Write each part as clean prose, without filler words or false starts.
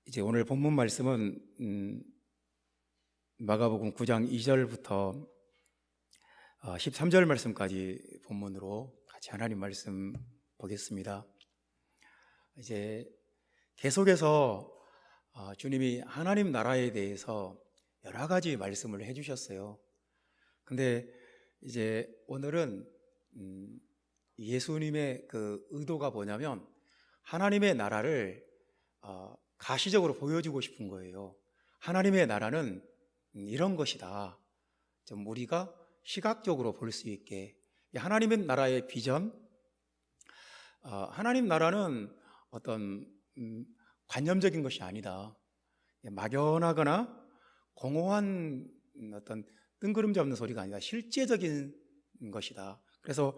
이제 오늘 본문 말씀은 마가복음 9장 2절부터 13절 말씀까지 본문으로 같이 하나님 말씀 보겠습니다. 이제 계속해서 주님이 하나님 나라에 대해서 여러 가지 말씀을 해주셨어요. 근데 이제 오늘은 예수님의 그 의도가 뭐냐면 하나님의 나라를 가시적으로 보여주고 싶은 거예요. 하나님의 나라는 이런 것이다. 좀 우리가 시각적으로 볼 수 있게. 하나님의 나라의 비전, 하나님 나라는 어떤 관념적인 것이 아니다. 막연하거나 공허한 어떤 뜬구름잡이 없는 소리가 아니다. 실제적인 것이다. 그래서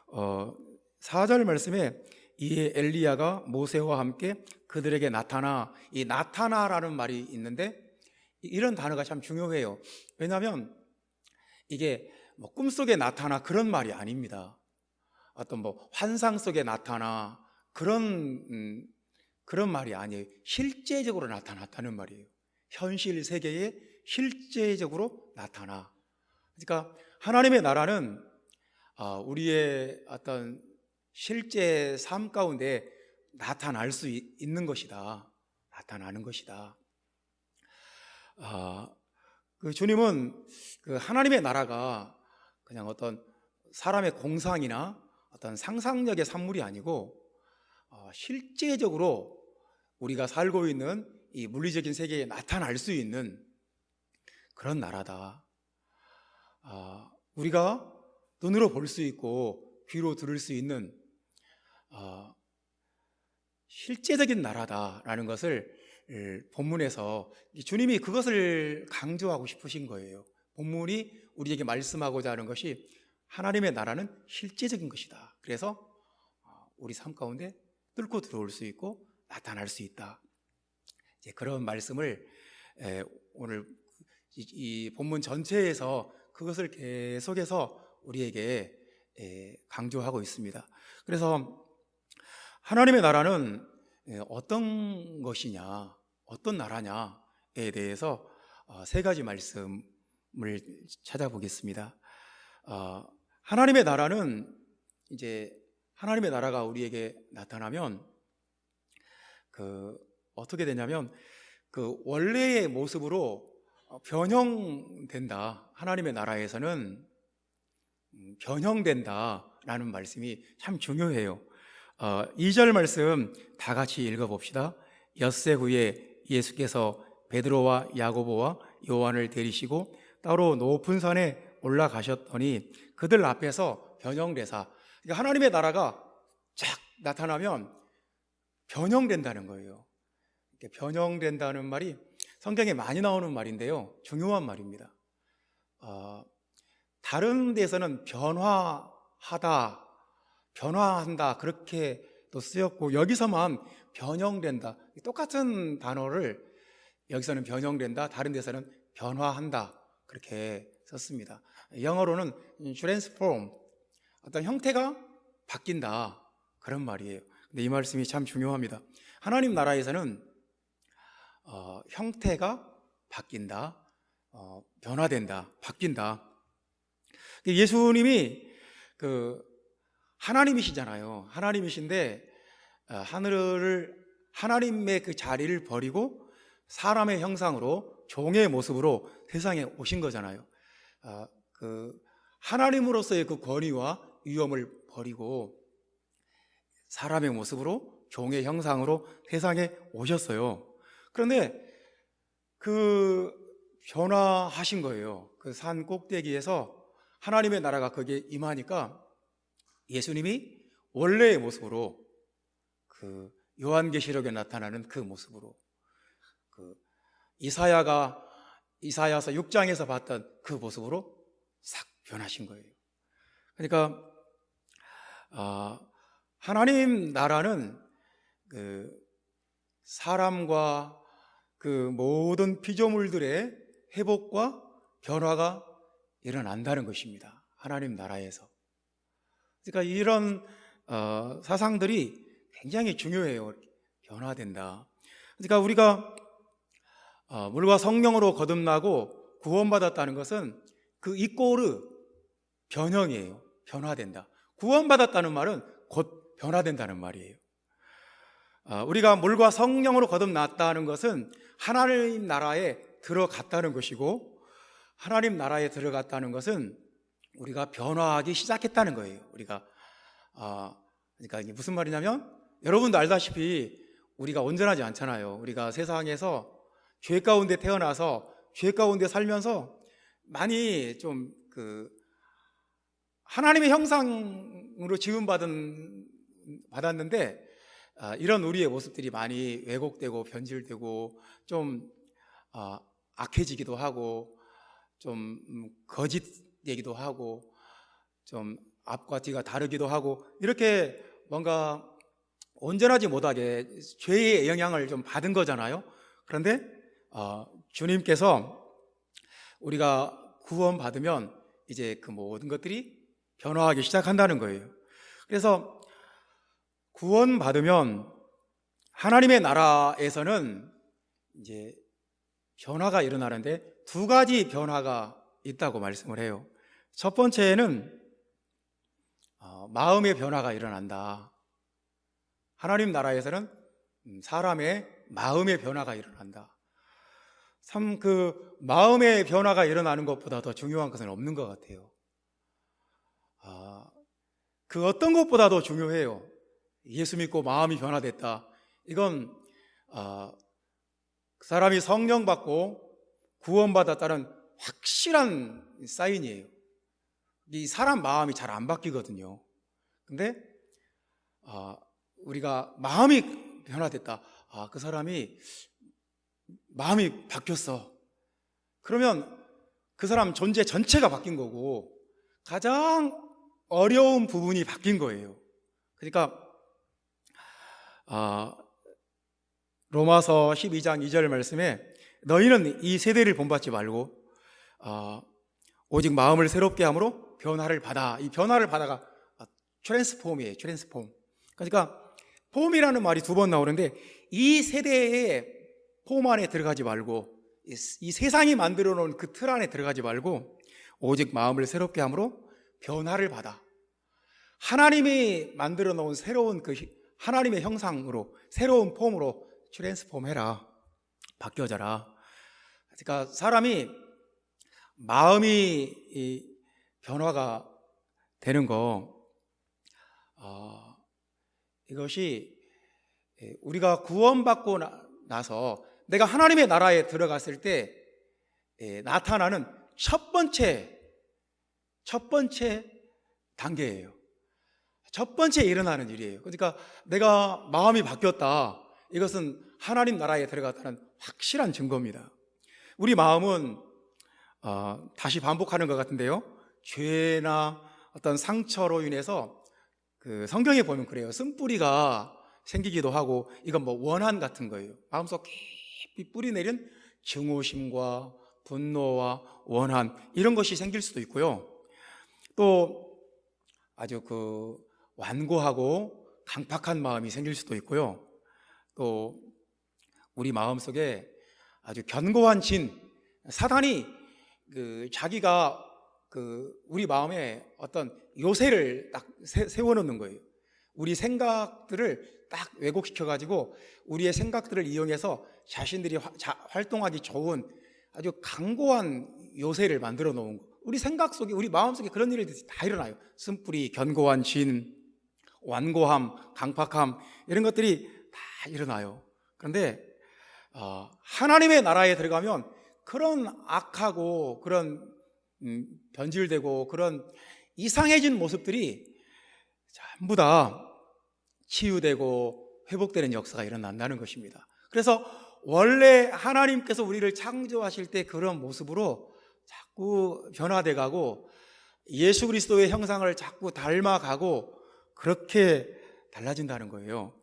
4절 말씀에 이에 엘리야가 모세와 함께 그들에게 나타나, 이 나타나라는 말이 있는데 이런 단어가 참 중요해요. 왜냐하면 이게 뭐 꿈속에 나타나 그런 말이 아닙니다. 어떤 뭐 환상 속에 나타나 그런 말이 아니에요. 실제적으로 나타났다는 말이에요. 현실 세계에 실제적으로 나타나. 그러니까 하나님의 나라는 우리의 어떤 실제 삶 가운데 나타날 수 있는 것이다. 나타나는 것이다. 그 주님은 그 하나님의 나라가 그냥 어떤 사람의 공상이나 어떤 상상력의 산물이 아니고 실제적으로 우리가 살고 있는 이 물리적인 세계에 나타날 수 있는 그런 나라다. 우리가 눈으로 볼 수 있고 귀로 들을 수 있는 실제적인 나라다라는 것을 본문에서 주님이 그것을 강조하고 싶으신 거예요. 본문이 우리에게 말씀하고자 하는 것이 하나님의 나라는 실제적인 것이다. 그래서 우리 삶 가운데 뚫고 들어올 수 있고 나타날 수 있다. 이제 그런 말씀을 오늘 이 본문 전체에서 그것을 계속해서 우리에게 강조하고 있습니다. 그래서 하나님의 나라는 어떤 것이냐, 어떤 나라냐에 대해서 세 가지 말씀을 찾아보겠습니다. 하나님의 나라는 이제 하나님의 나라가 우리에게 나타나면 어떻게 되냐면 그 원래의 모습으로 변형된다. 하나님의 나라에서는 변형된다라는 말씀이 참 중요해요. 2절 말씀 다 같이 읽어봅시다. 엿새 후에 예수께서 베드로와 야고보와 요한을 데리시고 따로 높은 산에 올라가셨더니 그들 앞에서 변형되사, 그러니까 하나님의 나라가 쫙 나타나면 변형된다는 거예요. 변형된다는 말이 성경에 많이 나오는 말인데요, 중요한 말입니다. 다른 데서는 변화하다, 변화한다 그렇게 또 쓰였고 여기서만 변형된다, 똑같은 단어를 여기서는 변형된다, 다른 데서는 변화한다 그렇게 썼습니다. 영어로는 transform, 어떤 형태가 바뀐다 그런 말이에요. 근데 이 말씀이 참 중요합니다. 하나님 나라에서는 형태가 바뀐다, 변화된다, 바뀐다. 예수님이 하나님이시잖아요. 하나님이신데 하나님의 그 자리를 버리고 사람의 형상으로 종의 모습으로 세상에 오신 거잖아요. 하나님으로서의 그 권위와 위엄을 버리고 사람의 모습으로 종의 형상으로 세상에 오셨어요. 그런데 변화하신 거예요. 그 산 꼭대기에서 하나님의 나라가 거기에 임하니까 예수님이 원래의 모습으로 요한계시록에 나타나는 그 모습으로 이사야서 6장에서 봤던 그 모습으로 싹 변하신 거예요. 그러니까 하나님 나라는 사람과 모든 피조물들의 회복과 변화가 일어난다는 것입니다. 하나님 나라에서. 그러니까 이런 사상들이 굉장히 중요해요. 변화된다. 그러니까 우리가 물과 성령으로 거듭나고 구원받았다는 것은 그 이꼬르 변형이에요. 변화된다. 구원받았다는 말은 곧 변화된다는 말이에요. 우리가 물과 성령으로 거듭났다는 것은 하나님 나라에 들어갔다는 것이고, 하나님 나라에 들어갔다는 것은 우리가 변화하기 시작했다는 거예요. 우리가 그러니까 이게 무슨 말이냐면, 여러분도 알다시피 우리가 온전하지 않잖아요. 우리가 세상에서 죄 가운데 태어나서 죄 가운데 살면서 많이 좀 하나님의 형상으로 받았는데 이런 우리의 모습들이 많이 왜곡되고 변질되고 좀 악해지기도 하고 좀 거짓되기도 하고 좀 앞과 뒤가 다르기도 하고, 이렇게 뭔가 온전하지 못하게 죄의 영향을 좀 받은 거잖아요. 그런데 주님께서 우리가 구원받으면 이제 그 모든 것들이 변화하기 시작한다는 거예요. 그래서 구원받으면 하나님의 나라에서는 이제 변화가 일어나는데 두 가지 변화가 있다고 말씀을 해요. 첫 번째는 마음의 변화가 일어난다. 하나님 나라에서는 사람의 마음의 변화가 일어난다. 참 마음의 변화가 일어나는 것보다 더 중요한 것은 없는 것 같아요. 그 어떤 것보다도 중요해요. 예수 믿고 마음이 변화됐다. 이건 그 사람이 성령 받고 구원받았다는 확실한 사인이에요. 이 사람 마음이 잘 안 바뀌거든요. 근데 우리가 마음이 변화됐다. 그 사람이 마음이 바뀌었어. 그러면 그 사람 존재 전체가 바뀐 거고 가장 어려운 부분이 바뀐 거예요. 그러니까 로마서 12장 2절 말씀에 너희는 이 세대를 본받지 말고 오직 마음을 새롭게 함으로 변화를 받아. 이 변화를 받아가 트랜스폼이에요. 트랜스폼. 그러니까 폼이라는 말이 두 번 나오는데 이 세대의 폼 안에 들어가지 말고 이 세상이 만들어 놓은 그 틀 안에 들어가지 말고 오직 마음을 새롭게 함으로 변화를 받아. 하나님이 만들어 놓은 새로운 하나님의 형상으로 새로운 폼으로 트랜스폼해라. 바뀌어져라. 그러니까 사람이 마음이 변화가 되는 거, 이것이 우리가 구원받고 나서 내가 하나님의 나라에 들어갔을 때 나타나는 첫 번째 단계예요. 첫 번째 일어나는 일이에요. 그러니까 내가 마음이 바뀌었다. 이것은 하나님 나라에 들어갔다는 확실한 증거입니다. 우리 마음은 다시 반복하는 것 같은데요, 죄나 어떤 상처로 인해서 성경에 보면 그래요. 쓴뿌리가 생기기도 하고, 이건 원한 같은 거예요. 마음속 깊이 뿌리 내린 증오심과 분노와 원한, 이런 것이 생길 수도 있고요. 또 아주 완고하고 강팍한 마음이 생길 수도 있고요. 또 우리 마음속에 아주 견고한 사단이 자기가 우리 마음에 어떤 요새를 딱 세워놓는 거예요. 우리 생각들을 딱 왜곡시켜가지고 우리의 생각들을 이용해서 자신들이 활동하기 좋은 아주 강고한 요새를 만들어 놓은 거. 우리 생각 속에, 우리 마음 속에 그런 일들이 다 일어나요. 쓴뿌리, 견고한 완고함, 강팍함, 이런 것들이 다 일어나요. 그런데 하나님의 나라에 들어가면 그런 악하고 그런 변질되고 그런 이상해진 모습들이 전부 다 치유되고 회복되는 역사가 일어난다는 것입니다. 그래서 원래 하나님께서 우리를 창조하실 때 그런 모습으로 자꾸 변화돼 가고 예수 그리스도의 형상을 자꾸 닮아가고 그렇게 달라진다는 거예요.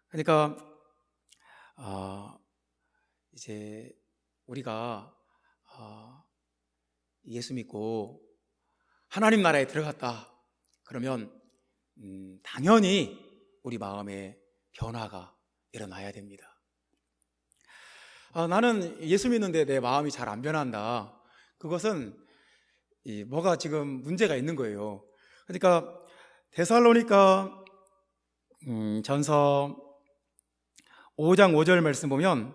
그러니까 이제 우리가 예수 믿고 하나님 나라에 들어갔다 그러면 당연히 우리 마음에 변화가 일어나야 됩니다. 나는 예수 믿는데 내 마음이 잘 안 변한다. 그것은 뭐가 지금 문제가 있는 거예요. 그러니까 데살로니가 전서 5장 5절 말씀 보면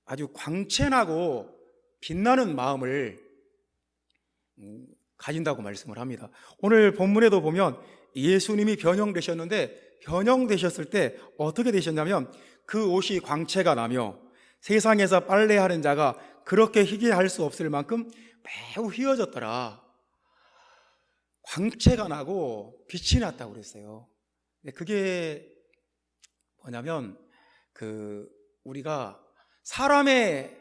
아주 광채나고 빛나는 마음을 가진다고 말씀을 합니다. 오늘 본문에도 보면 예수님이 변형되셨는데 변형되셨을 때 어떻게 되셨냐면 그 옷이 광채가 나며 세상에서 빨래하는 자가 그렇게 희게 할 수 없을 만큼 매우 휘어졌더라. 광채가 나고 빛이 났다고 그랬어요. 그게 뭐냐면 우리가 사람의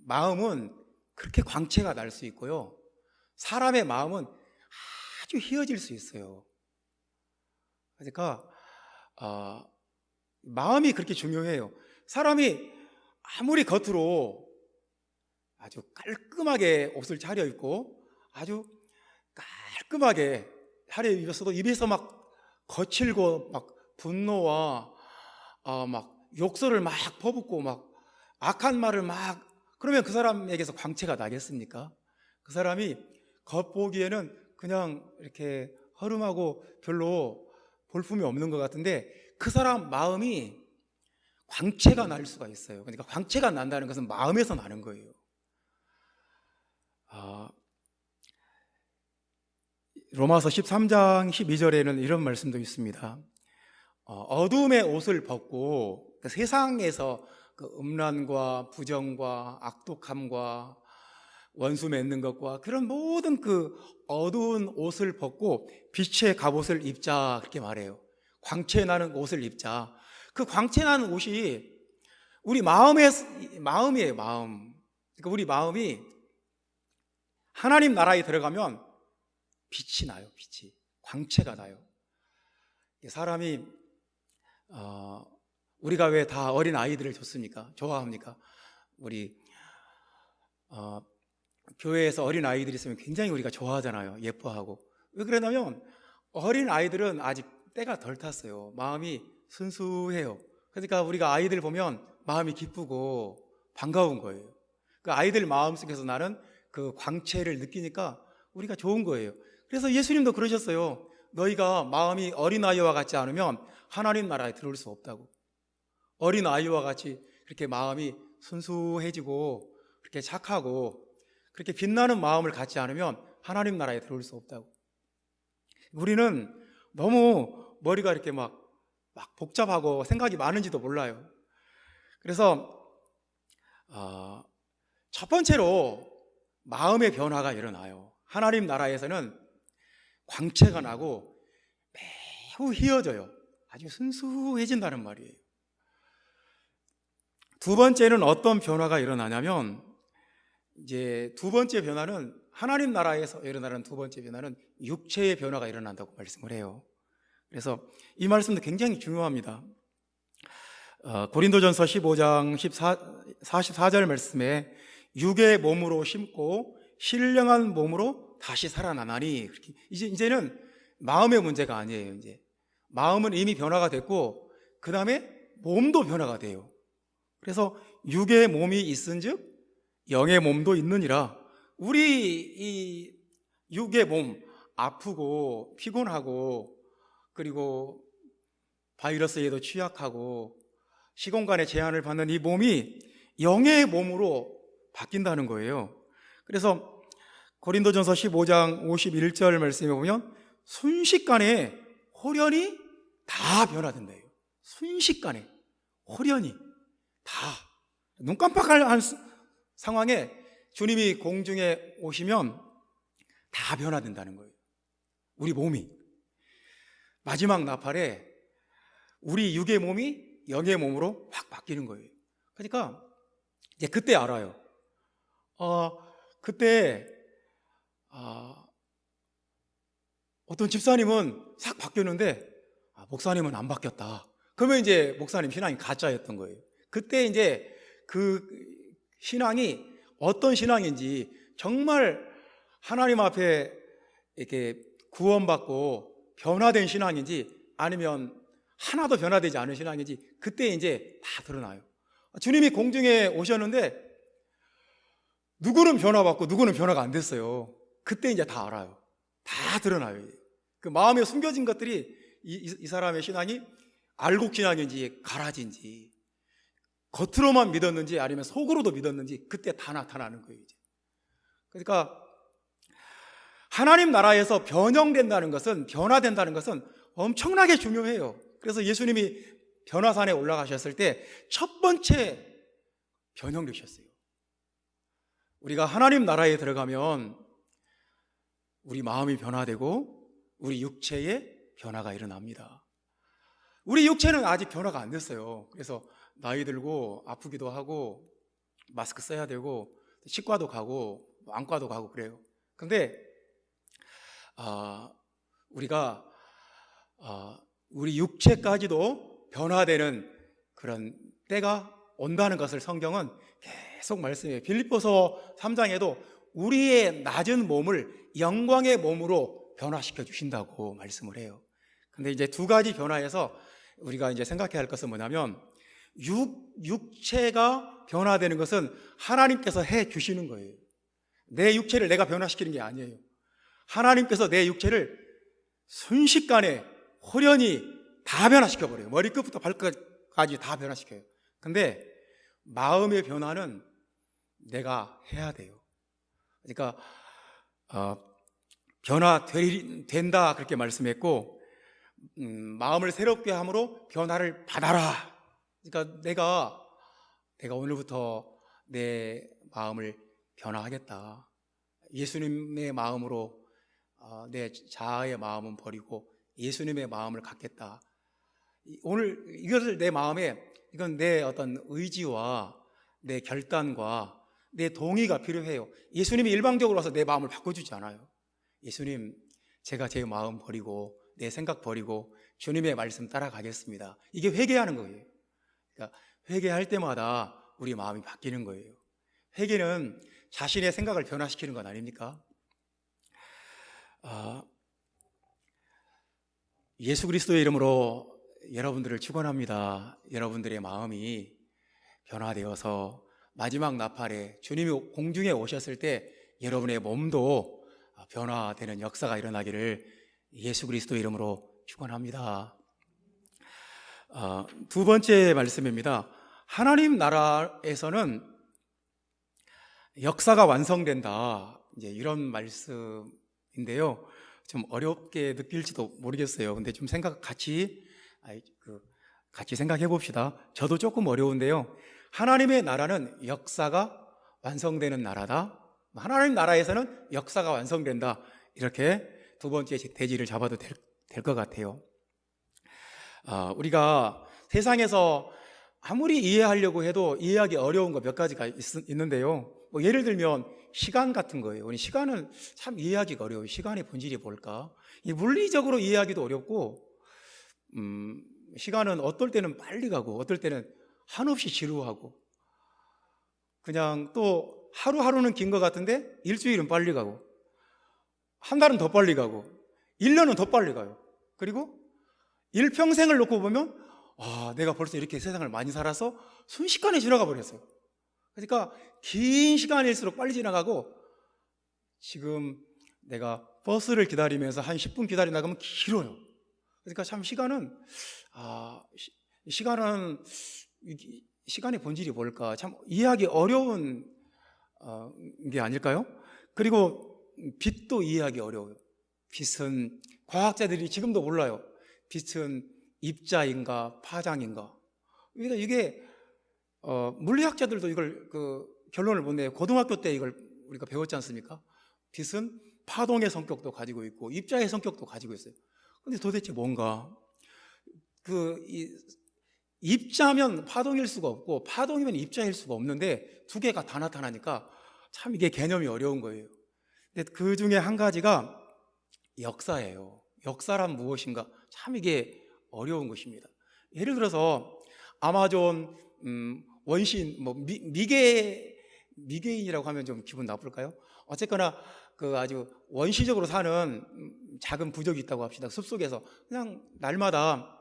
마음은 그렇게 광채가 날 수 있고요, 사람의 마음은 아주 휘어질 수 있어요. 그러니까 마음이 그렇게 중요해요. 사람이 아무리 겉으로 아주 깔끔하게 옷을 차려입고 아주 깔끔하게 차려입었어도 입에서 막 거칠고 막 분노와 막 욕설을 막 퍼붓고 막 악한 말을 막, 그러면 그 사람에게서 광채가 나겠습니까? 그 사람이 겉보기에는 그냥 이렇게 허름하고 별로 볼품이 없는 것 같은데 그 사람 마음이 광채가 날 수가 있어요. 그러니까 광채가 난다는 것은 마음에서 나는 거예요. 로마서 13장 12절에는 이런 말씀도 있습니다. 어둠의 옷을 벗고 세상에서 그 음란과 부정과 악독함과 원수 맺는 것과 그런 모든 그 어두운 옷을 벗고 빛의 갑옷을 입자, 그렇게 말해요. 광채 나는 옷을 입자. 그 광채 나는 옷이 우리 마음이에요, 마음. 그러니까 우리 마음이 하나님 나라에 들어가면 빛이 나요, 빛이. 광채가 나요. 사람이 우리가 왜 다 어린 아이들을 좋습니까? 좋아합니까? 우리 교회에서 어린 아이들이 있으면 굉장히 우리가 좋아하잖아요. 예뻐하고. 왜 그러냐면 어린 아이들은 아직 때가 덜 탔어요. 마음이 순수해요. 그러니까 우리가 아이들 보면 마음이 기쁘고 반가운 거예요. 그 아이들 마음속에서 나는 그 광채를 느끼니까 우리가 좋은 거예요. 그래서 예수님도 그러셨어요. 너희가 마음이 어린아이와 같지 않으면 하나님 나라에 들어올 수 없다고. 어린아이와 같이 그렇게 마음이 순수해지고 그렇게 착하고 그렇게 빛나는 마음을 갖지 않으면 하나님 나라에 들어올 수 없다고. 우리는 너무 머리가 이렇게 막 복잡하고 생각이 많은지도 몰라요. 그래서 첫 번째로 마음의 변화가 일어나요. 하나님 나라에서는 광채가 나고 매우 휘어져요. 아주 순수해진다는 말이에요. 두 번째는 어떤 변화가 일어나냐면, 이제 두 번째 변화는 하나님 나라에서 일어나는 두 번째 변화는 육체의 변화가 일어난다고 말씀을 해요. 그래서 이 말씀도 굉장히 중요합니다. 고린도전서 15장 44절 말씀에 육의 몸으로 심고 신령한 몸으로 다시 살아나나니, 그렇게 이제는 마음의 문제가 아니에요. 이제 마음은 이미 변화가 됐고 그 다음에 몸도 변화가 돼요. 그래서 육의 몸이 있은즉 영의 몸도 있느니라. 우리 이 육의 몸, 아프고 피곤하고 그리고 바이러스에도 취약하고 시공간의 제한을 받는 이 몸이 영의 몸으로 바뀐다는 거예요. 그래서 고린도전서 15장 51절 말씀에 보면 순식간에 홀연히 다 변화된대요. 순식간에 홀연히 다, 눈 깜빡할 상황에 주님이 공중에 오시면 다 변화된다는 거예요. 우리 몸이 마지막 나팔에 우리 육의 몸이 영의 몸으로 확 바뀌는 거예요. 그러니까 이제 그때 알아요. 그때 어떤 집사님은 싹 바뀌었는데 목사님은 안 바뀌었다. 그러면 이제 목사님 신앙이 가짜였던 거예요. 그때 이제 그 신앙이 어떤 신앙인지, 정말 하나님 앞에 이렇게 구원받고 변화된 신앙인지 아니면 하나도 변화되지 않은 신앙인지 그때 이제 다 드러나요. 주님이 공중에 오셨는데 누구는 변화받고 누구는 변화가 안 됐어요. 그때 이제 다 알아요. 다 드러나요. 그 마음에 숨겨진 것들이 이 사람의 신앙이 알곡 신앙인지 가라지인지 겉으로만 믿었는지 아니면 속으로도 믿었는지 그때 다 나타나는 거예요. 이제. 그러니까 하나님 나라에서 변형된다는 것은, 변화된다는 것은 엄청나게 중요해요. 그래서 예수님이 변화산에 올라가셨을 때 첫 번째 변형되셨어요. 우리가 하나님 나라에 들어가면 우리 마음이 변화되고 우리 육체에 변화가 일어납니다. 우리 육체는 아직 변화가 안 됐어요. 그래서 나이 들고 아프기도 하고 마스크 써야 되고 치과도 가고 안과도 가고 그래요. 근데 우리가 우리 육체까지도 변화되는 그런 때가 온다는 것을 성경은 계속 말씀해요. 빌립보서 3장에도 우리의 낮은 몸을 영광의 몸으로 변화시켜 주신다고 말씀을 해요. 근데 이제 두 가지 변화에서 우리가 이제 생각해야 할 것은 뭐냐면 육체가 변화되는 것은 하나님께서 해 주시는 거예요. 내 육체를 내가 변화시키는 게 아니에요. 하나님께서 내 육체를 순식간에 호련히 다 변화시켜버려요. 머리끝부터 발끝까지 다 변화시켜요. 근데 마음의 변화는 내가 해야 돼요. 그러니까 변화된다 그렇게 말씀했고 마음을 새롭게 함으로 변화를 받아라. 그러니까 내가 오늘부터 내 마음을 변화하겠다. 예수님의 마음으로 내 자아의 마음은 버리고 예수님의 마음을 갖겠다. 오늘 이것을 내 마음에, 이건 내 어떤 의지와 내 결단과 내 동의가 필요해요. 예수님이 일방적으로 와서 내 마음을 바꿔주지 않아요. 예수님, 제가 제 마음 버리고 내 생각 버리고 주님의 말씀 따라가겠습니다. 이게 회개하는 거예요. 그러니까 회개할 때마다 우리 마음이 바뀌는 거예요. 회개는 자신의 생각을 변화시키는 건 아닙니까? 예수 그리스도의 이름으로 여러분들을 축원합니다. 여러분들의 마음이 변화되어서 마지막 나팔에 주님이 공중에 오셨을 때 여러분의 몸도 변화되는 역사가 일어나기를 예수 그리스도의 이름으로 축원합니다. 두 번째 말씀입니다. 하나님 나라에서는 역사가 완성된다. 이제 이런 말씀인데요. 좀 어렵게 느낄지도 모르겠어요. 근데 좀 같이 생각해 봅시다. 저도 조금 어려운데요. 하나님의 나라는 역사가 완성되는 나라다. 하나님 나라에서는 역사가 완성된다. 이렇게 두 번째 대지를 잡아도 될 것 같아요. 우리가 세상에서 아무리 이해하려고 해도 이해하기 어려운 거 몇 가지가 있는데요. 뭐 예를 들면 시간 같은 거예요. 우리 시간은 참 이해하기가 어려워요. 시간의 본질이 뭘까? 물리적으로 이해하기도 어렵고, 시간은 어떨 때는 빨리 가고, 어떨 때는 한없이 지루하고, 그냥 또 하루하루는 긴 것 같은데 일주일은 빨리 가고, 한 달은 더 빨리 가고, 1년은 더 빨리 가요. 그리고 일평생을 놓고 보면 내가 벌써 이렇게 세상을 많이 살아서 순식간에 지나가 버렸어요. 그러니까 긴 시간일수록 빨리 지나가고, 지금 내가 버스를 기다리면서 한 10분 기다리다 가면 길어요. 그러니까 참 시간의 본질이 뭘까? 참 이해하기 어려운 게 아닐까요? 그리고 빛도 이해하기 어려워요. 빛은 과학자들이 지금도 몰라요. 빛은 입자인가 파장인가. 그러니까 이게 물리학자들도 이걸 결론을 못 내요. 고등학교 때 이걸 우리가 배웠지 않습니까? 빛은 파동의 성격도 가지고 있고 입자의 성격도 가지고 있어요. 근데 도대체 뭔가? 입자면 파동일 수가 없고 파동이면 입자일 수가 없는데 두 개가 다 나타나니까 참 이게 개념이 어려운 거예요. 근데 그 중에 한 가지가 역사예요. 역사란 무엇인가? 참 이게 어려운 것입니다. 예를 들어서 아마존 원시인, 미개인이라고 하면 좀 기분 나쁠까요? 어쨌거나 아주 원시적으로 사는 작은 부족이 있다고 합시다. 숲속에서 그냥 날마다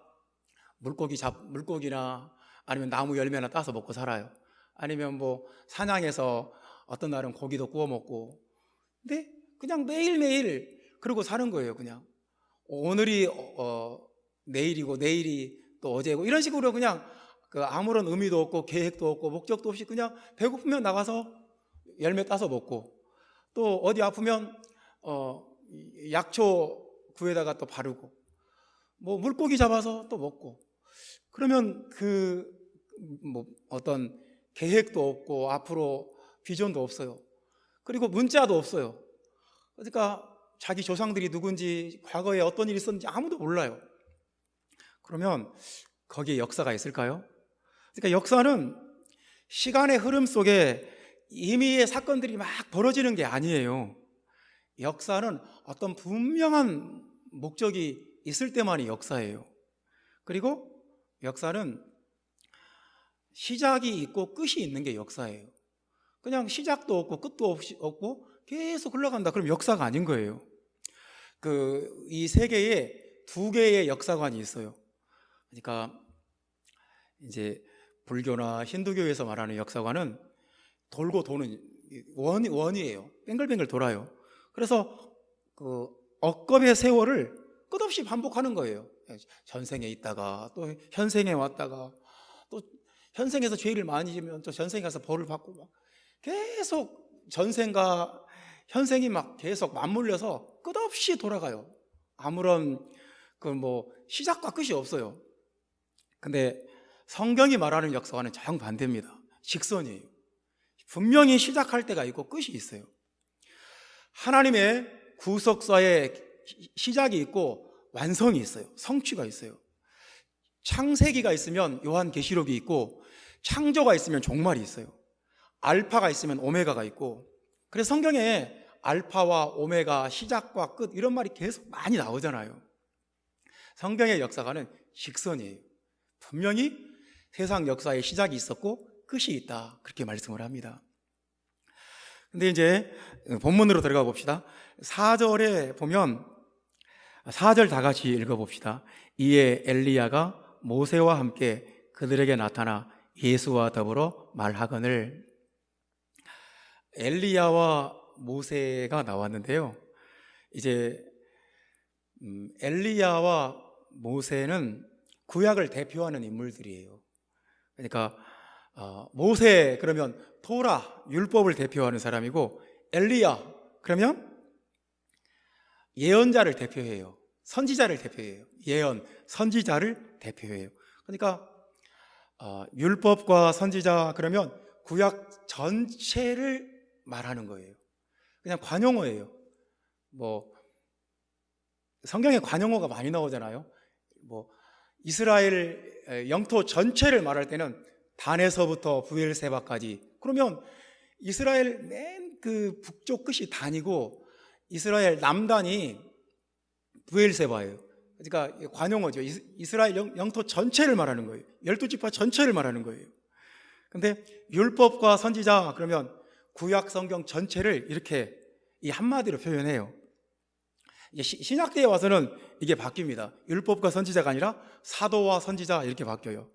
물고기나 아니면 나무 열매나 따서 먹고 살아요. 아니면 뭐 사냥해서 어떤 날은 고기도 구워 먹고. 근데 그냥 매일매일 그러고 사는 거예요. 그냥 오늘이 내일이고 내일이 또 어제고 이런 식으로 그냥 아무런 의미도 없고 계획도 없고 목적도 없이 그냥 배고프면 나가서 열매 따서 먹고, 또 어디 아프면 약초 구에다가 또 바르고, 뭐 물고기 잡아서 또 먹고. 그러면 뭐 어떤 계획도 없고 앞으로 비전도 없어요. 그리고 문자도 없어요. 그러니까 자기 조상들이 누군지, 과거에 어떤 일이 있었는지 아무도 몰라요. 그러면 거기에 역사가 있을까요? 그러니까 역사는 시간의 흐름 속에 임의의 사건들이 막 벌어지는 게 아니에요. 역사는 어떤 분명한 목적이 있을 때만이 역사예요. 그리고 역사는 시작이 있고 끝이 있는 게 역사예요. 그냥 시작도 없고 끝도 없고 계속 흘러간다. 그럼 역사가 아닌 거예요. 이 세계에 두 개의 역사관이 있어요. 그러니까 이제 불교나 힌두교에서 말하는 역사관은 돌고 도는 원이에요. 뱅글뱅글 돌아요. 그래서 억겁의 세월을 끝없이 반복하는 거예요. 전생에 있다가 또 현생에 왔다가 또 현생에서 죄를 많이 지면 또 전생에 가서 벌을 받고, 막 계속 전생과 현생이 막 계속 맞물려서 끝없이 돌아가요. 아무런 시작과 끝이 없어요. 근데 성경이 말하는 역사와는 정반대입니다. 직선이에요. 분명히 시작할 때가 있고 끝이 있어요. 하나님의 구속사에 시작이 있고 완성이 있어요. 성취가 있어요. 창세기가 있으면 요한계시록이 있고, 창조가 있으면 종말이 있어요. 알파가 있으면 오메가가 있고. 그래서 성경에 알파와 오메가, 시작과 끝 이런 말이 계속 많이 나오잖아요. 성경의 역사관은 직선이에요. 분명히 세상 역사에 시작이 있었고 끝이 있다, 그렇게 말씀을 합니다. 근데 이제 본문으로 들어가 봅시다. 4절에 보면, 4절 다 같이 읽어봅시다. 이에 엘리야가 모세와 함께 그들에게 나타나 예수와 더불어 말하거늘. 엘리야와 모세가 나왔는데요. 이제 엘리야와 모세는 구약을 대표하는 인물들이에요. 그러니까 모세 그러면 토라, 율법을 대표하는 사람이고, 엘리야 그러면 예언자를 대표해요. 선지자를 대표해요. 예언, 선지자를 대표해요. 그러니까 율법과 선지자 그러면 구약 전체를 말하는 거예요. 그냥 관용어예요. 성경에 관용어가 많이 나오잖아요. 이스라엘 영토 전체를 말할 때는 단에서부터 브엘세바까지. 그러면 이스라엘 맨 북쪽 끝이 단이고 이스라엘 남단이 브엘세바예요. 그러니까 관용어죠. 이스라엘 영토 전체를 말하는 거예요. 12지파 전체를 말하는 거예요. 근데 율법과 선지자 그러면 구약 성경 전체를 이렇게 이 한마디로 표현해요. 신약 때에 와서는 이게 바뀝니다. 율법과 선지자가 아니라 사도와 선지자 이렇게 바뀌어요.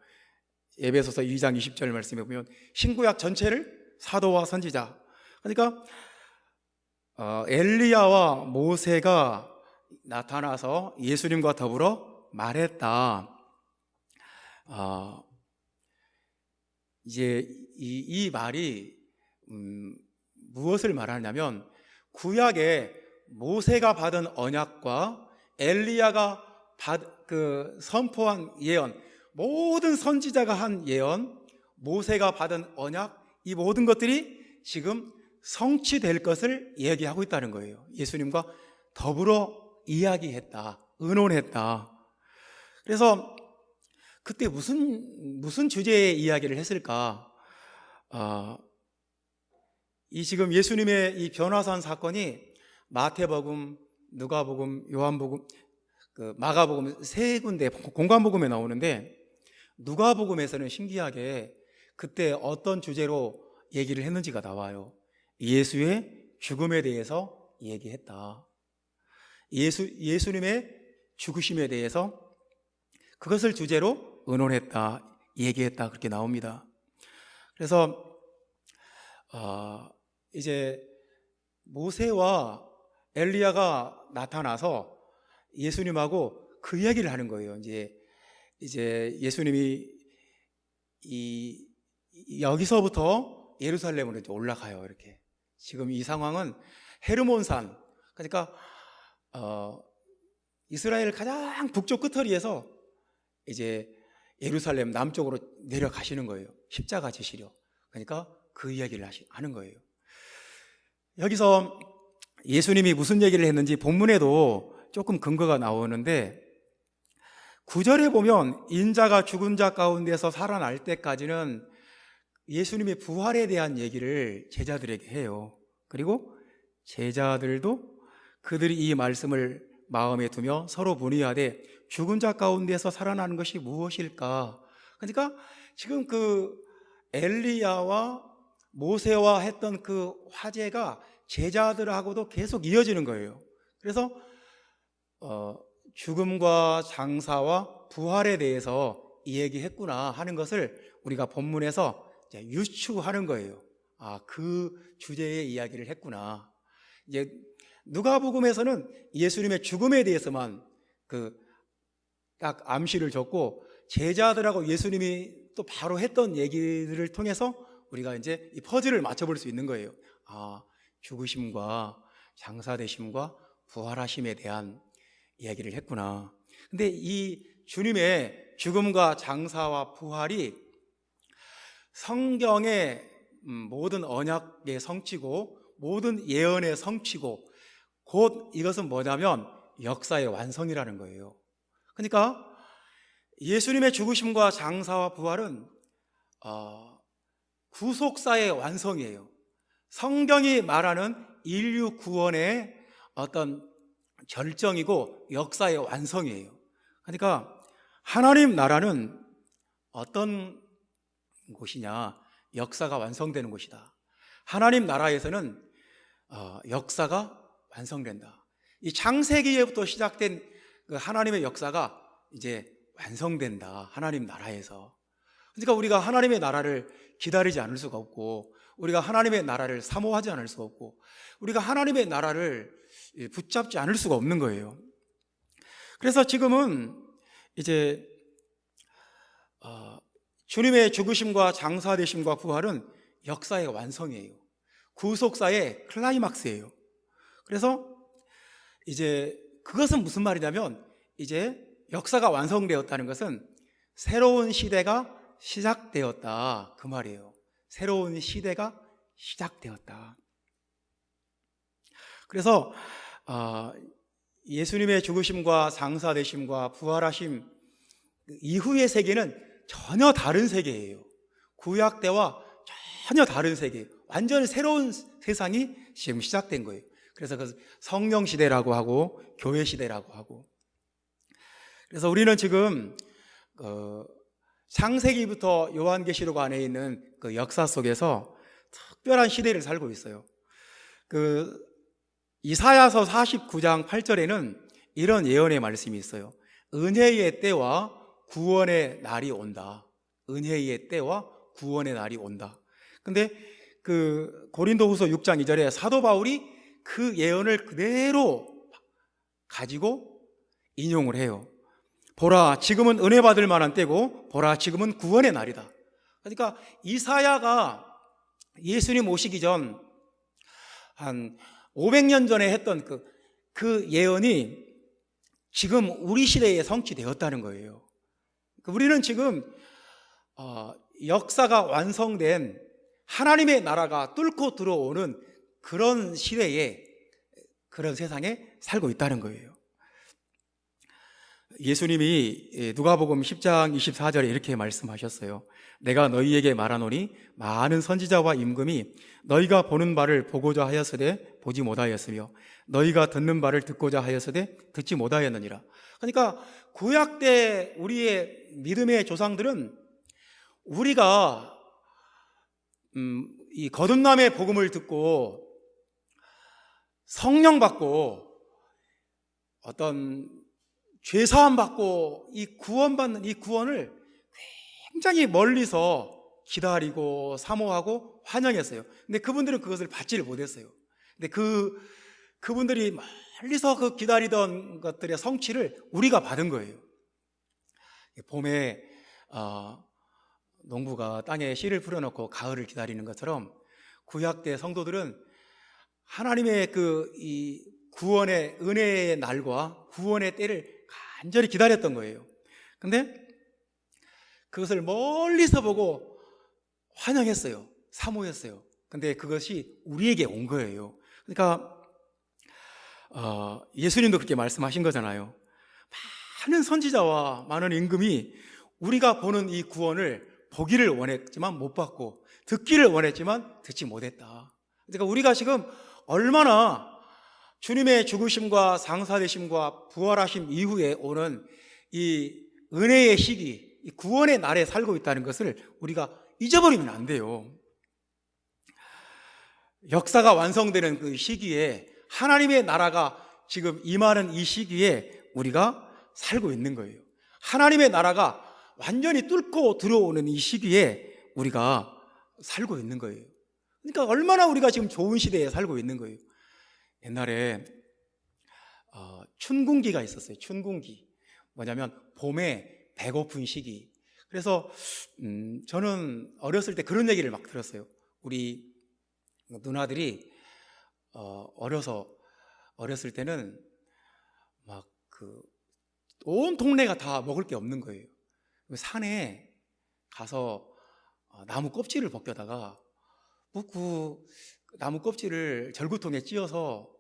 에베소서 2장 20절 말씀에 보면 신구약 전체를 사도와 선지자. 그러니까 엘리야와 모세가 나타나서 예수님과 더불어 말했다. 이제 이 말이 무엇을 말하냐면, 구약에 모세가 받은 언약과 엘리야가 선포한 예언, 모든 선지자가 한 예언, 모세가 받은 언약, 이 모든 것들이 지금 성취될 것을 얘기하고 있다는 거예요. 예수님과 더불어 이야기했다, 의논했다. 그래서 그때 무슨 주제의 이야기를 했을까? 이 지금 예수님의 이 변화산 사건이 마태복음, 누가복음, 요한복음, 마가복음 세 군데 공관복음에 나오는데, 누가복음에서는 신기하게 그때 어떤 주제로 얘기를 했는지가 나와요. 예수의 죽음에 대해서 얘기했다. 예수님의 죽으심에 대해서 그것을 주제로 의논했다, 얘기했다 그렇게 나옵니다. 그래서 이제 모세와 엘리야가 나타나서 예수님하고 그 이야기를 하는 거예요. 이제 예수님이 여기서부터 예루살렘으로 이제 올라가요. 이렇게 지금 이 상황은 헤르몬산, 그러니까 이스라엘 가장 북쪽 끝터리에서 이제 예루살렘 남쪽으로 내려가시는 거예요. 십자가 지시려. 그러니까 그 이야기를 하는 거예요. 여기서 예수님이 무슨 얘기를 했는지 본문에도 조금 근거가 나오는데 9절에 보면 인자가 죽은 자 가운데서 살아날 때까지는 예수님의 부활에 대한 얘기를 제자들에게 해요. 그리고 제자들도 그들이 이 말씀을 마음에 두며 서로 문의하되 죽은 자 가운데서 살아나는 것이 무엇일까? 그러니까 지금 그 엘리야와 모세와 했던 그 화제가 제자들하고도 계속 이어지는 거예요. 그래서 죽음과 장사와 부활에 대해서 이 얘기했구나 하는 것을 우리가 본문에서 이제 유추하는 거예요. 그 주제의 이야기를 했구나. 이제 누가복음에서는 예수님의 죽음에 대해서만 딱 암시를 줬고 제자들하고 예수님이 또 바로 했던 얘기들을 통해서 우리가 이제 이 퍼즐을 맞춰볼 수 있는 거예요. 죽으심과 장사되심과 부활하심에 대한 이야기를 했구나. 근데 이 주님의 죽음과 장사와 부활이 성경의 모든 언약의 성취고 모든 예언의 성취고 곧 이것은 뭐냐면 역사의 완성이라는 거예요. 그러니까 예수님의 죽으심과 장사와 부활은 구속사의 완성이에요. 성경이 말하는 인류 구원의 어떤 결정이고 역사의 완성이에요. 그러니까 하나님 나라는 어떤 곳이냐? 역사가 완성되는 곳이다. 하나님 나라에서는 역사가 완성된다. 이 창세기에부터 시작된 그 하나님의 역사가 이제 완성된다. 하나님 나라에서. 그러니까 우리가 하나님의 나라를 기다리지 않을 수가 없고, 우리가 하나님의 나라를 사모하지 않을 수가 없고, 우리가 하나님의 나라를 붙잡지 않을 수가 없는 거예요. 그래서 지금은 이제 주님의 죽으심과 장사되심과 부활은 역사의 완성이에요. 구속사의 클라이막스예요. 그래서 이제 그것은 무슨 말이냐면 이제 역사가 완성되었다는 것은 새로운 시대가 시작되었다 그 말이에요. 새로운 시대가 시작되었다. 그래서 예수님의 죽으심과 장사되심과 부활하심 이후의 세계는 전혀 다른 세계예요. 구약 때와 전혀 다른 세계, 완전히 새로운 세상이 지금 시작된 거예요. 그래서 그 성령 시대라고 하고 교회 시대라고 하고. 그래서 우리는 지금 창세기부터 요한계시록 안에 있는 그 역사 속에서 특별한 시대를 살고 있어요. 그 이사야서 49장 8절에는 이런 예언의 말씀이 있어요. 은혜의 때와 구원의 날이 온다. 은혜의 때와 구원의 날이 온다. 근데 그 고린도후서 6장 2절에 사도 바울이 그 예언을 그대로 가지고 인용을 해요. 보라, 지금은 은혜 받을 만한 때고 보라, 지금은 구원의 날이다. 그러니까 이사야가 예수님 오시기 전 한 500년 전에 했던 그 예언이 지금 우리 시대에 성취되었다는 거예요. 우리는 지금 역사가 완성된 하나님의 나라가 뚫고 들어오는 그런 시대에, 그런 세상에 살고 있다는 거예요. 예수님이 누가복음 10장 24절에 이렇게 말씀하셨어요. 내가 너희에게 말하노니 많은 선지자와 임금이 너희가 보는 바를 보고자 하였으되 보지 못하였으며 너희가 듣는 바를 듣고자 하였으되 듣지 못하였느니라. 그러니까 구약 때 우리의 믿음의 조상들은 우리가 이 거듭남의 복음을 듣고 성령 받고 어떤 죄사함 받고 이 구원받는 이 구원을 굉장히 멀리서 기다리고 사모하고 환영했어요. 근데 그분들은 그것을 받지를 못했어요. 근데 그분들이 멀리서 그 기다리던 것들의 성취를 우리가 받은 거예요. 봄에 농부가 땅에 씨를 뿌려놓고 가을을 기다리는 것처럼 구약 때 성도들은 하나님의 이 구원의 은혜의 날과 구원의 때를 간절히 기다렸던 거예요. 근데 그것을 멀리서 보고 환영했어요. 사모했어요. 근데 그것이 우리에게 온 거예요. 그러니까 예수님도 그렇게 말씀하신 거잖아요. 많은 선지자와 많은 임금이 우리가 보는 이 구원을 보기를 원했지만 못 봤고, 듣기를 원했지만 듣지 못했다. 그러니까 우리가 지금 얼마나 주님의 죽으심과 상사되심과 부활하심 이후에 오는 이 은혜의 시기, 이 구원의 날에 살고 있다는 것을 우리가 잊어버리면 안 돼요. 역사가 완성되는 그 시기에, 하나님의 나라가 지금 임하는 이 시기에 우리가 살고 있는 거예요. 하나님의 나라가 완전히 뚫고 들어오는 이 시기에 우리가 살고 있는 거예요. 그러니까 얼마나 우리가 지금 좋은 시대에 살고 있는 거예요. 옛날에 춘궁기가 있었어요. 춘궁기. 뭐냐면 봄에 배고픈 시기. 그래서 저는 어렸을 때 그런 얘기를 막 들었어요. 우리 누나들이 어렸을 때는 막 온 동네가 다 먹을 게 없는 거예요. 산에 가서 나무 껍질을 벗겨다가 그 나무 껍질을 절구통에 찧어서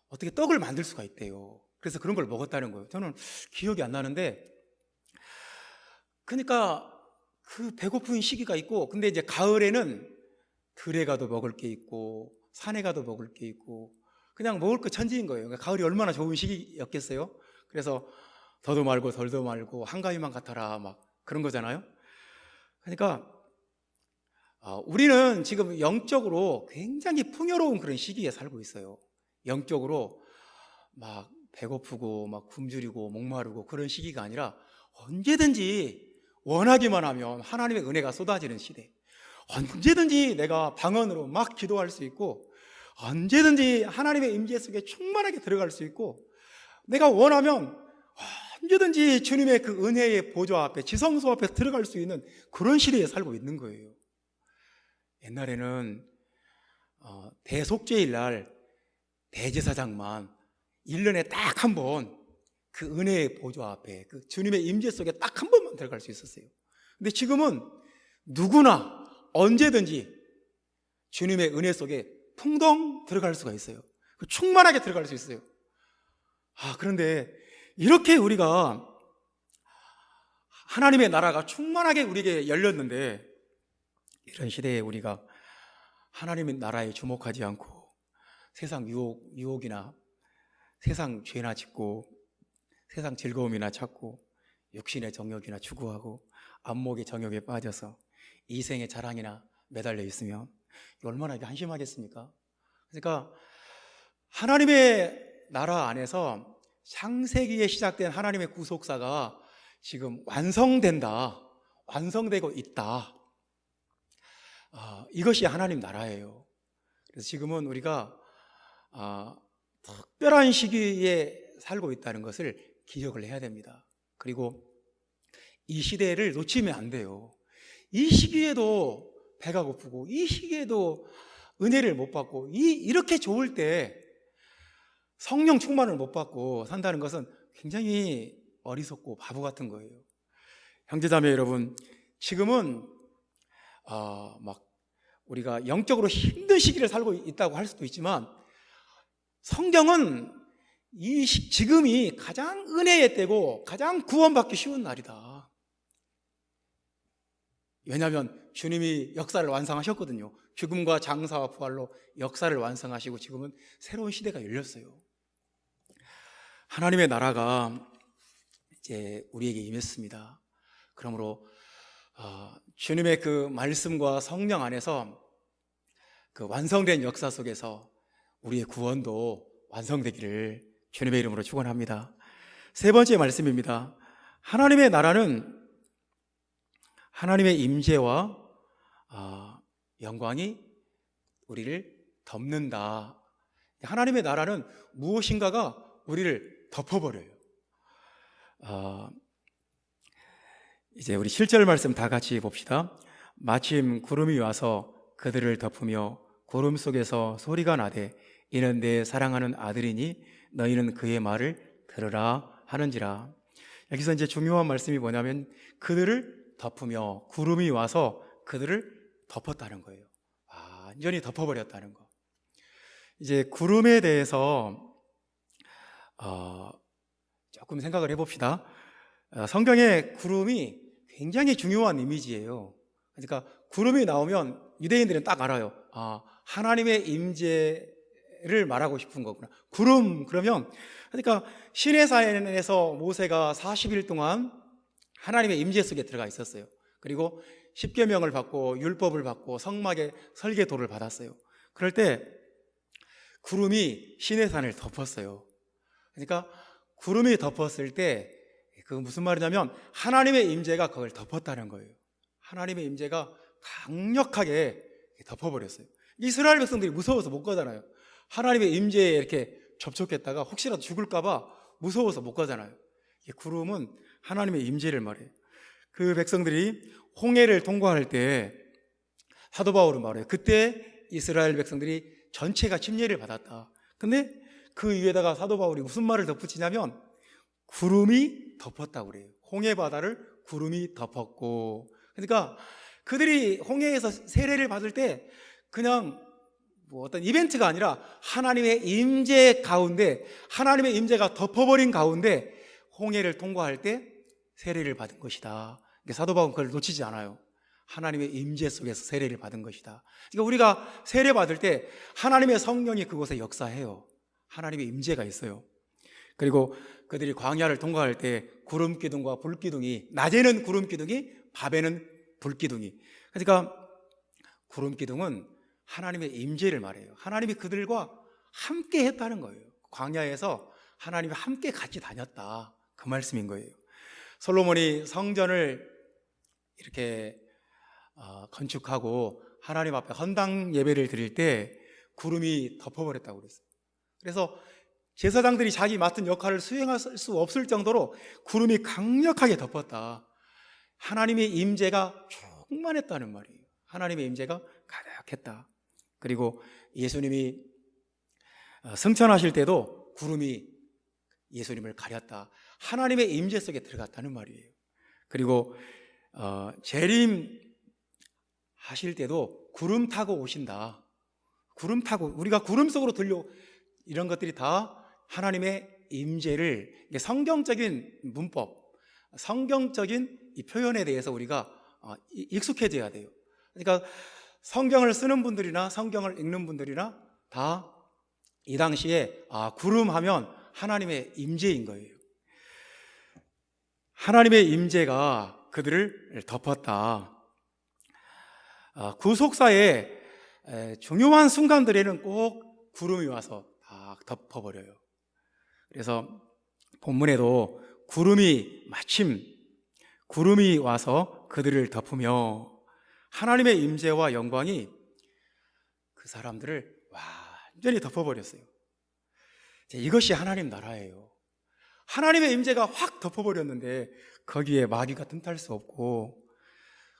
어떻게 떡을 만들 수가 있대요. 그래서 그런 걸 먹었다는 거예요. 저는 기억이 안 나는데, 그러니까 그 배고픈 시기가 있고, 근데 이제 가을에는 들에 가도 먹을 게 있고 산에 가도 먹을 게 있고 그냥 먹을 거 천지인 거예요. 그러니까 가을이 얼마나 좋은 시기였겠어요. 그래서 더도 말고 덜도 말고 한가위만 같아라 막 그런 거잖아요. 그러니까 우리는 지금 영적으로 굉장히 풍요로운 그런 시기에 살고 있어요. 영적으로 막 배고프고 막 굶주리고 목마르고 그런 시기가 아니라 언제든지 원하기만 하면 하나님의 은혜가 쏟아지는 시대, 언제든지 내가 방언으로 막 기도할 수 있고, 언제든지 하나님의 임재 속에 충만하게 들어갈 수 있고, 내가 원하면 언제든지 주님의 그 은혜의 보좌 앞에, 지성소 앞에 들어갈 수 있는 그런 시대에 살고 있는 거예요. 옛날에는 대속죄일 날 대제사장만 1년에 딱 한 번 그 은혜의 보좌 앞에, 그 주님의 임재 속에 딱 한 번만 들어갈 수 있었어요. 근데 지금은 누구나 언제든지 주님의 은혜 속에 풍덩 들어갈 수가 있어요. 충만하게 들어갈 수 있어요. 그런데 이렇게 우리가 하나님의 나라가 충만하게 우리에게 열렸는데, 이런 시대에 우리가 하나님의 나라에 주목하지 않고 세상 유혹이나 세상 죄나 짓고 세상 즐거움이나 찾고 육신의 정욕이나 추구하고 안목의 정욕에 빠져서 이생의 자랑이나 매달려 있으면 얼마나 한심하겠습니까? 그러니까 하나님의 나라 안에서 창세기에 시작된 하나님의 구속사가 지금 완성되고 있다. 이것이 하나님 나라예요. 그래서 지금은 우리가 특별한 시기에 살고 있다는 것을 기억을 해야 됩니다. 그리고 이 시대를 놓치면 안 돼요. 이 시기에도 배가 고프고, 이 시기에도 은혜를 못 받고, 이렇게 좋을 때 성령 충만을 못 받고 산다는 것은 굉장히 어리석고 바보 같은 거예요. 형제자매 여러분, 지금은 막 우리가 영적으로 힘든 시기를 살고 있다고 할 수도 있지만, 성경은 지금이 가장 은혜의 때고 가장 구원받기 쉬운 날이다. 왜냐하면 주님이 역사를 완성하셨거든요. 죽음과 장사와 부활로 역사를 완성하시고 지금은 새로운 시대가 열렸어요. 하나님의 나라가 이제 우리에게 임했습니다. 그러므로 주님의 그 말씀과 성령 안에서 그 완성된 역사 속에서 우리의 구원도 완성되기를 주님의 이름으로 축원합니다. 세 번째 말씀입니다. 하나님의 나라는 하나님의 임재와 영광이 우리를 덮는다. 하나님의 나라는 무엇인가가 우리를 덮어버려요. 이제 우리 7절 말씀 다 같이 봅시다. 마침 구름이 와서 그들을 덮으며 구름 속에서 소리가 나되 이는 내 사랑하는 아들이니 너희는 그의 말을 들으라 하는지라. 여기서 이제 중요한 말씀이 뭐냐면 그들을 덮으며 구름이 와서 그들을 덮었다는 거예요. 완전히 덮어버렸다는 거. 이제 구름에 대해서 조금 생각을 해봅시다. 성경에 구름이 굉장히 중요한 이미지예요. 그러니까 구름이 나오면 유대인들은 딱 알아요. 하나님의 임재를 말하고 싶은 거구나. 구름 그러면 그러니까 시내산에서 모세가 40일 동안 하나님의 임재 속에 들어가 있었어요. 그리고 십계명을 받고 율법을 받고 성막의 설계도를 받았어요. 그럴 때 구름이 시내산을 덮었어요. 그러니까 구름이 덮었을 때 그 무슨 말이냐면 하나님의 임재가 그걸 덮었다는 거예요. 하나님의 임재가 강력하게 덮어버렸어요. 이스라엘 백성들이 무서워서 못 가잖아요. 하나님의 임재에 이렇게 접촉했다가 혹시라도 죽을까봐 무서워서 못 가잖아요. 구름은 하나님의 임재를 말해요. 그 백성들이 홍해를 통과할 때 사도 바울은 말해요. 그때 이스라엘 백성들이 전체가 침례를 받았다. 근데 그 위에다가 사도 바울이 무슨 말을 덧붙이냐면 구름이 덮었다고 그래요. 홍해 바다를 구름이 덮었고, 그러니까 그들이 홍해에서 세례를 받을 때 그냥 뭐 어떤 이벤트가 아니라 하나님의 임재 가운데, 하나님의 임재가 덮어버린 가운데 홍해를 통과할 때 세례를 받은 것이다. 사도 바울은 그걸 놓치지 않아요. 하나님의 임재 속에서 세례를 받은 것이다. 그러니까 우리가 세례 받을 때 하나님의 성령이 그곳에 역사해요. 하나님의 임재가 있어요. 그리고 그들이 광야를 통과할 때 구름 기둥과 불 기둥이, 낮에는 구름 기둥이, 밤에는 불 기둥이. 그러니까 구름 기둥은 하나님의 임재를 말해요. 하나님이 그들과 함께 했다는 거예요. 광야에서 하나님이 함께 같이 다녔다. 그 말씀인 거예요. 솔로몬이 성전을 이렇게 건축하고 하나님 앞에 헌당 예배를 드릴 때 구름이 덮어버렸다고 그랬어요. 그래서 제사장들이 자기 맡은 역할을 수행할 수 없을 정도로 구름이 강력하게 덮었다. 하나님의 임재가 충만했다는 말이에요. 하나님의 임재가 가득했다. 그리고 예수님이 승천하실 때도 구름이 예수님을 가렸다. 하나님의 임재 속에 들어갔다는 말이에요. 그리고 재림 하실 때도 구름 타고 오신다. 구름 타고, 우리가 구름 속으로 들려, 이런 것들이 다 하나님의 임재를, 성경적인 문법, 성경적인 이 표현에 대해서 우리가 익숙해져야 돼요. 그러니까 성경을 쓰는 분들이나 성경을 읽는 분들이나 다 이 당시에 구름 하면 하나님의 임재인 거예요. 하나님의 임재가 그들을 덮었다. 구속사의 중요한 순간들에는 꼭 구름이 와서 다 덮어버려요. 그래서 본문에도 마침 구름이 와서 그들을 덮으며 하나님의 임재와 영광이 그 사람들을 완전히 덮어버렸어요. 이것이 하나님 나라예요. 하나님의 임재가 확 덮어버렸는데 거기에 마귀가 틈탈 수 없고,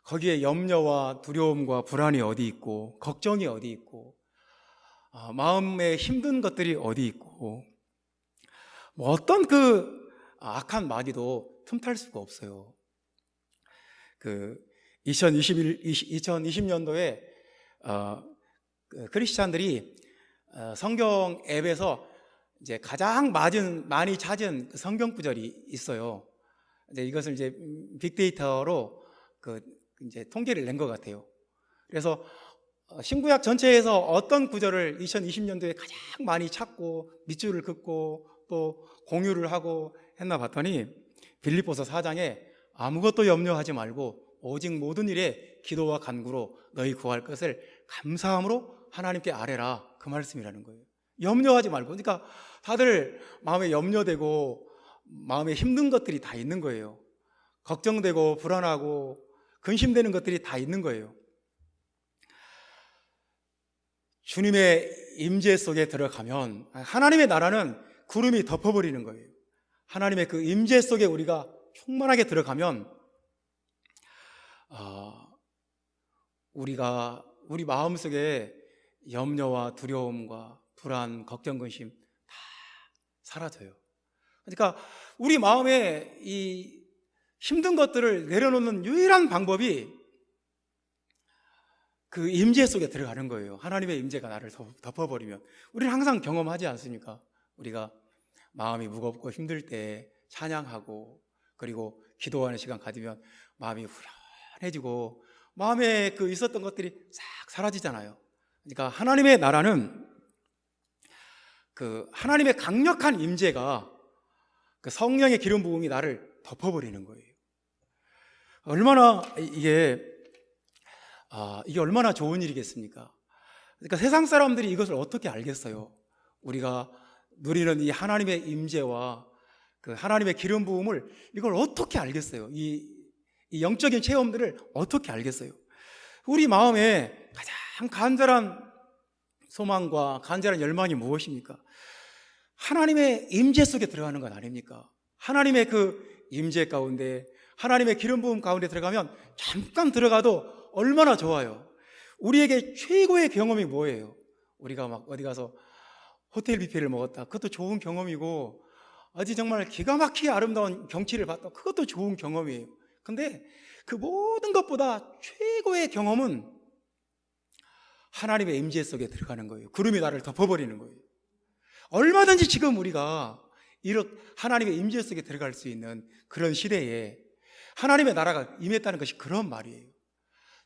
거기에 염려와 두려움과 불안이 어디 있고, 걱정이 어디 있고, 마음에 힘든 것들이 어디 있고, 뭐 어떤 그 악한 마귀도 틈탈 수가 없어요. 2020년도에 크리스찬들이 성경 앱에서 이제 가장 많이 찾은 성경 구절이 있어요. 이제 이것을 이제 빅데이터로 이제 통계를 낸 것 같아요. 그래서 신구약 전체에서 어떤 구절을 2020년도에 가장 많이 찾고 밑줄을 긋고 또 공유를 하고 했나 봤더니 빌립보서 4장에 아무것도 염려하지 말고 오직 모든 일에 기도와 간구로 너희 구할 것을 감사함으로 하나님께 아뢰라, 그 말씀이라는 거예요. 염려하지 말고. 그러니까 다들 마음에 염려되고 마음에 힘든 것들이 다 있는 거예요. 걱정되고 불안하고 근심되는 것들이 다 있는 거예요. 주님의 임재 속에 들어가면 하나님의 나라는 구름이 덮어버리는 거예요. 하나님의 그 임재 속에 우리가 충만하게 들어가면 우리 마음속에 염려와 두려움과 불안, 걱정, 근심 다 사라져요. 그러니까 우리 마음에 이 힘든 것들을 내려놓는 유일한 방법이 그 임재 속에 들어가는 거예요. 하나님의 임재가 나를 덮어버리면. 우리는 항상 경험하지 않습니까? 우리가 마음이 무겁고 힘들 때 찬양하고 그리고 기도하는 시간 가지면 마음이 후련해지고 마음에 그 있었던 것들이 싹 사라지잖아요. 그러니까 하나님의 나라는 그 하나님의 강력한 임재가 그 성령의 기름 부음이 나를 덮어버리는 거예요. 얼마나 이게 얼마나 좋은 일이겠습니까? 그러니까 세상 사람들이 이것을 어떻게 알겠어요? 우리가 누리는 이 하나님의 임재와 그 하나님의 기름 부음을 이걸 어떻게 알겠어요? 이 영적인 체험들을 어떻게 알겠어요? 우리 마음에 가장 간절한 소망과 간절한 열망이 무엇입니까? 하나님의 임재 속에 들어가는 것 아닙니까? 하나님의 그 임재 가운데 하나님의 기름 부음 가운데 들어가면 잠깐 들어가도 얼마나 좋아요. 우리에게 최고의 경험이 뭐예요? 우리가 막 어디 가서 호텔 뷔페를 먹었다. 그것도 좋은 경험이고 어디 정말 기가 막히게 아름다운 경치를 봤다. 그것도 좋은 경험이에요. 근데 그 모든 것보다 최고의 경험은 하나님의 임재 속에 들어가는 거예요. 구름이 나를 덮어버리는 거예요. 얼마든지 지금 우리가 하나님의 임재 속에 들어갈 수 있는 그런 시대에 하나님의 나라가 임했다는 것이 그런 말이에요.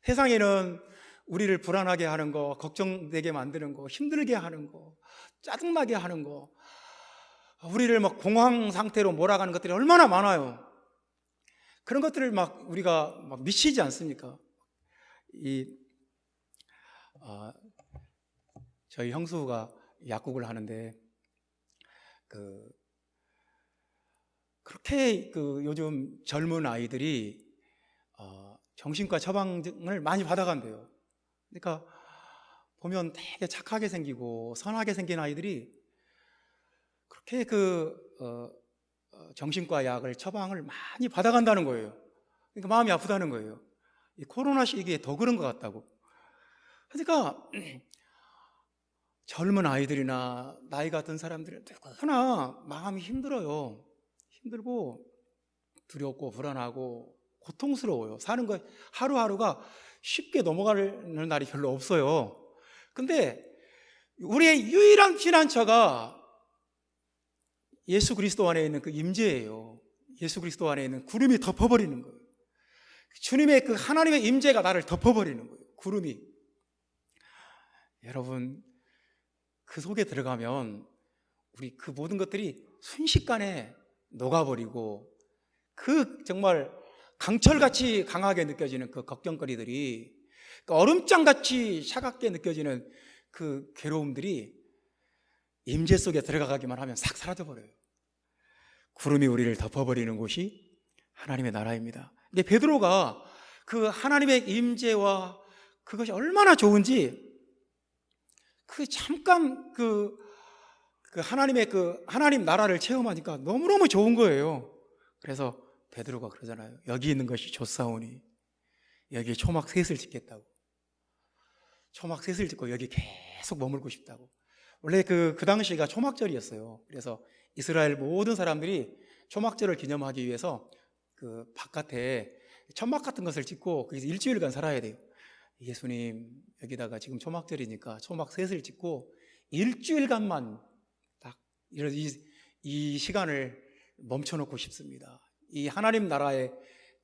세상에는 우리를 불안하게 하는 거, 걱정되게 만드는 거, 힘들게 하는 거, 짜증나게 하는 거, 우리를 막 공황 상태로 몰아가는 것들이 얼마나 많아요. 그런 것들을 막 우리가 막 미치지 않습니까? 저희 형수가 약국을 하는데 그렇게 요즘 젊은 아이들이 정신과 처방을 많이 받아간대요. 그러니까 보면 되게 착하게 생기고 선하게 생긴 아이들이 그렇게 정신과 약을 처방을 많이 받아간다는 거예요. 그러니까 마음이 아프다는 거예요. 이 코로나 시기에 더 그런 것 같다고. 그러니까 젊은 아이들이나 나이가 든 사람들은 누구나 마음이 힘들어요. 힘들고 두렵고 불안하고 고통스러워요. 사는 거 하루하루가 쉽게 넘어가는 날이 별로 없어요. 근데 우리의 유일한 피난처가 예수 그리스도 안에 있는 그 임재예요. 예수 그리스도 안에 있는 구름이 덮어버리는 거예요. 주님의 그 하나님의 임재가 나를 덮어버리는 거예요. 구름이. 여러분, 그 속에 들어가면 우리 그 모든 것들이 순식간에 녹아버리고 정말 강철같이 강하게 느껴지는 그 걱정거리들이 얼음장같이 차갑게 느껴지는 그 괴로움들이 임재 속에 들어가기만 하면 싹 사라져버려요. 구름이 우리를 덮어버리는 곳이 하나님의 나라입니다. 근데 베드로가 그 하나님의 임재와 그것이 얼마나 좋은지 잠깐 하나님 나라를 체험하니까 너무너무 좋은 거예요. 그래서 베드로가 그러잖아요. 여기 있는 것이 좋사오니 여기에 초막 셋을 짓겠다고. 초막 셋을 짓고 여기 계속 머물고 싶다고. 원래 그 당시가 초막절이었어요. 그래서 이스라엘 모든 사람들이 초막절을 기념하기 위해서 그 바깥에 천막 같은 것을 짓고 거기서 일주일간 살아야 돼요. 예수님 여기다가 지금 초막절이니까 초막 셋을 짓고 일주일간만 딱 이 시간을 멈춰놓고 싶습니다. 이 하나님 나라에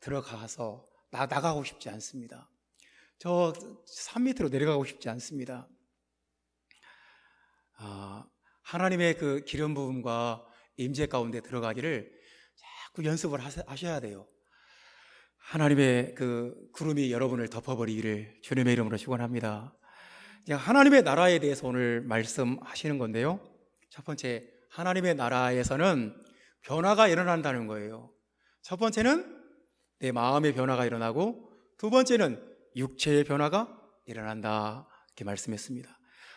들어가서 나가고 싶지 않습니다. 저 산 밑으로 내려가고 싶지 않습니다. 하나님의 그 기름 부음과 임재 가운데 들어가기를 자꾸 연습을 하셔야 돼요. 하나님의 그 구름이 여러분을 덮어버리기를 주님의 이름으로 축원합니다. 하나님의 나라에 대해서 오늘 말씀하시는 건데요. 첫 번째, 하나님의 나라에서는 변화가 일어난다는 거예요. 첫 번째는 내 마음의 변화가 일어나고, 두 번째는 육체의 변화가 일어난다. 이렇게 말씀했습니다.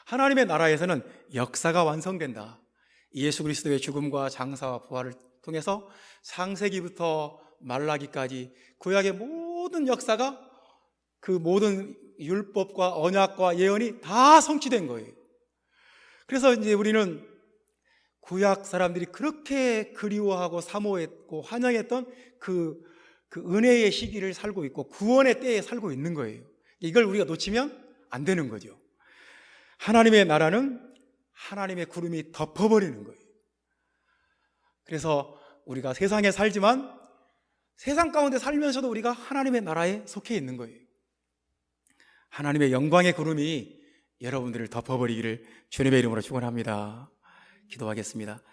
하나님의 나라에서는 역사가 완성된다. 예수 그리스도의 죽음과 장사와 부활을 통해서 창세기부터 말라기까지 구약의 모든 역사가 그 모든 율법과 언약과 예언이 다 성취된 거예요. 그래서 이제 우리는 구약 사람들이 그렇게 그리워하고 사모했고 환영했던 그 은혜의 시기를 살고 있고 구원의 때에 살고 있는 거예요. 이걸 우리가 놓치면 안 되는 거죠. 하나님의 나라는 하나님의 구름이 덮어버리는 거예요. 그래서 우리가 세상에 살지만 세상 가운데 살면서도 우리가 하나님의 나라에 속해 있는 거예요. 하나님의 영광의 구름이 여러분들을 덮어버리기를 주님의 이름으로 축원합니다. 기도하겠습니다.